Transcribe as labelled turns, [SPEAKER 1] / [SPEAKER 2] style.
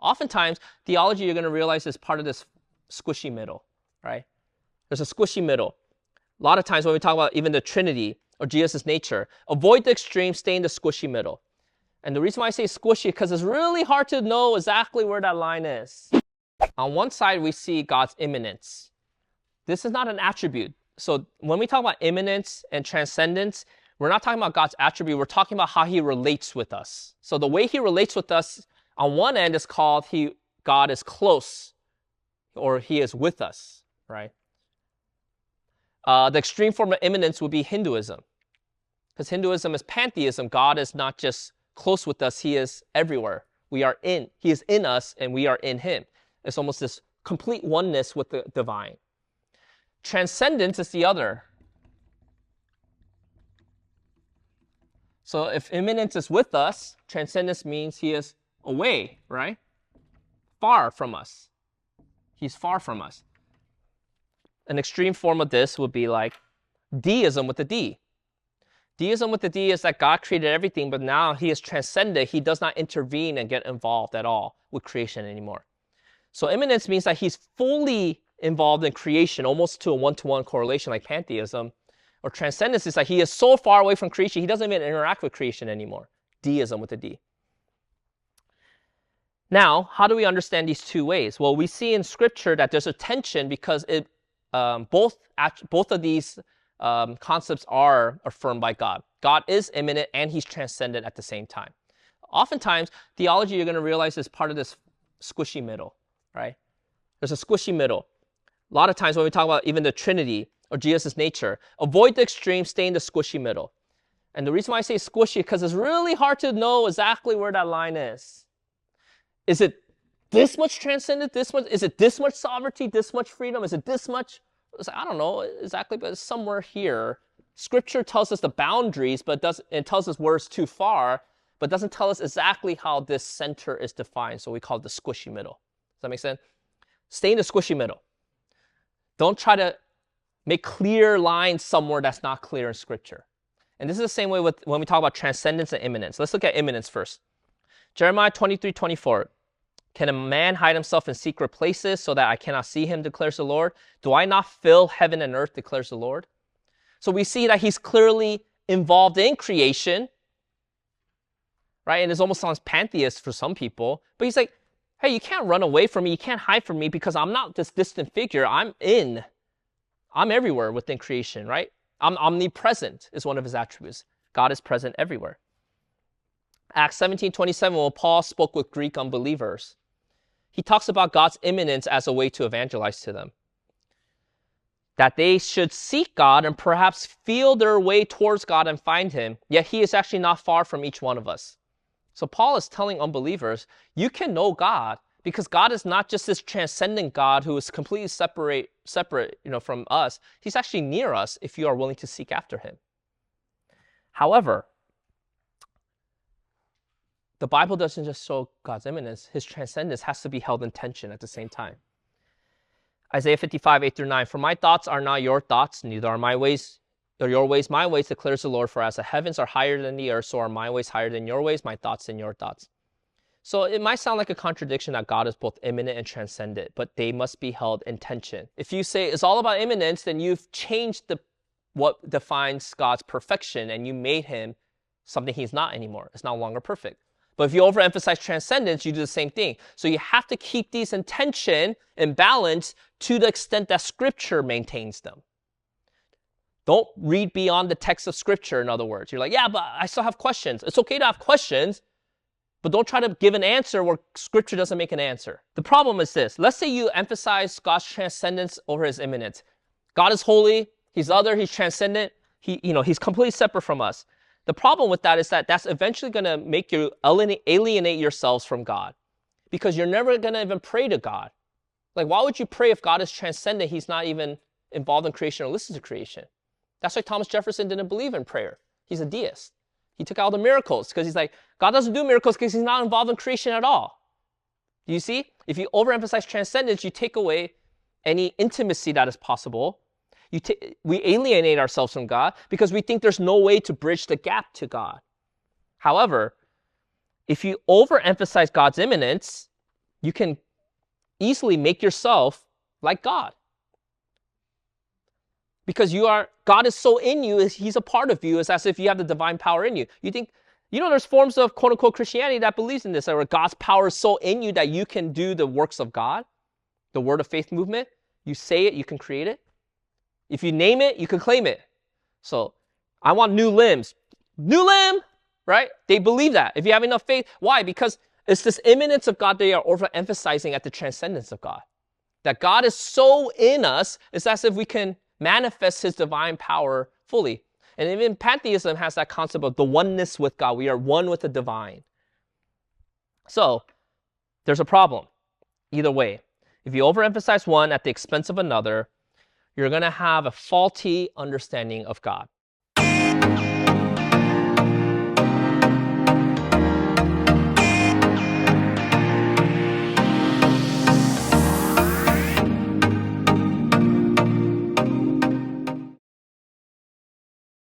[SPEAKER 1] Oftentimes, theology, you're going to realize, is part of this squishy middle, right? There's a squishy middle. A lot of times when we talk about even the Trinity or Jesus' nature, avoid the extreme, stay in the squishy middle. And the reason why I say squishy is because it's really hard to know exactly where that line is. On one side, we see God's immanence. This is not an attribute. So when we talk about immanence and transcendence, we're not talking about God's attribute. We're talking about how he relates with us. So the way he relates with us on one end is called God is close, or he is with us, right? The extreme form of immanence would be Hinduism. Because Hinduism is pantheism. God is not just close with us, he is everywhere. He is in us and we are in him. It's almost this complete oneness with the divine. Transcendence is the other. So if immanence is with us, transcendence means he is away, right? Far from us. He's far from us. An extreme form of this would be like deism with the D. Deism with the D is that God created everything, but now he is transcended. He does not intervene and get involved at all with creation anymore. So immanence means that he's fully involved in creation, almost to a one-to-one correlation like pantheism. Or transcendence is that he is so far away from creation, he doesn't even interact with creation anymore. Deism with a D. Now, how do we understand these two ways? Well, we see in Scripture that there's a tension because both of these concepts are affirmed by God. God is immanent and he's transcendent at the same time. Oftentimes, theology, you're going to realize, is part of this squishy middle, right? There's a squishy middle. A lot of times when we talk about even the Trinity or Jesus' nature, avoid the extreme, stay in the squishy middle. And the reason why I say squishy is because it's really hard to know exactly where that line is. Is it this much transcendent, this much? Is it this much sovereignty, this much freedom? Is it this much? I don't know exactly, but it's somewhere here. Scripture tells us the boundaries, but it tells us where it's too far, but doesn't tell us exactly how this center is defined. So we call it the squishy middle. Does that make sense? Stay in the squishy middle. Don't try to make clear lines somewhere that's not clear in Scripture. And this is the same way with when we talk about transcendence and immanence. Let's look at immanence first. Jeremiah 23:24. Can a man hide himself in secret places so that I cannot see him, declares the Lord? Do I not fill heaven and earth, declares the Lord? So we see that he's clearly involved in creation, right? And it almost sounds pantheist for some people. But he's like, hey, you can't run away from me. You can't hide from me because I'm not this distant figure. I'm everywhere within creation, right? I'm omnipresent is one of his attributes. God is present everywhere. Acts 17:27, when Paul spoke with Greek unbelievers, he talks about God's immanence as a way to evangelize to them. That they should seek God and perhaps feel their way towards God and find him, yet he is actually not far from each one of us. So Paul is telling unbelievers, you can know God because God is not just this transcendent God who is completely separate, from us. He's actually near us if you are willing to seek after him. However, the Bible doesn't just show God's immanence. His transcendence has to be held in tension at the same time. Isaiah 55:8-9, for my thoughts are not your thoughts, neither are my ways or your ways my ways, declares the Lord. For as the heavens are higher than the earth, so are my ways higher than your ways, my thoughts than your thoughts. So it might sound like a contradiction that God is both immanent and transcendent, but they must be held in tension. If you say it's all about immanence, then you've changed what defines God's perfection, and you made him something he's not anymore. It's no longer perfect. But if you overemphasize transcendence, you do the same thing. So you have to keep these in tension and balance to the extent that Scripture maintains them. Don't read beyond the text of Scripture, in other words. You're like, yeah, but I still have questions. It's okay to have questions, but don't try to give an answer where Scripture doesn't make an answer. The problem is this. Let's say you emphasize God's transcendence over his immanence. God is holy. He's other. He's transcendent. He's completely separate from us. The problem with that is that that's eventually going to make you alienate yourselves from God because you're never going to even pray to God. Like, why would you pray if God is transcendent? He's not even involved in creation or listens to creation. That's why Thomas Jefferson didn't believe in prayer. He's a deist. He took out the miracles because he's like, God doesn't do miracles because he's not involved in creation at all. Do you see? If you overemphasize transcendence, you take away any intimacy that is possible. We alienate ourselves from God because we think there's no way to bridge the gap to God. However, if you overemphasize God's immanence, you can easily make yourself like God. Because God is so in you, he's a part of you. It's as if you have the divine power in you. There's forms of quote unquote Christianity that believes in this, where God's power is so in you that you can do the works of God, the word of faith movement. You say it, you can create it. If you name it, you can claim it. So I want new limbs. New limb, right? They believe that. If you have enough faith. Why? Because it's this immanence of God they are overemphasizing at the transcendence of God. That God is so in us, it's as if we can manifest his divine power fully. And even pantheism has that concept of the oneness with God. We are one with the divine. So there's a problem either way. If you overemphasize one at the expense of another, you're going to have a faulty understanding of God.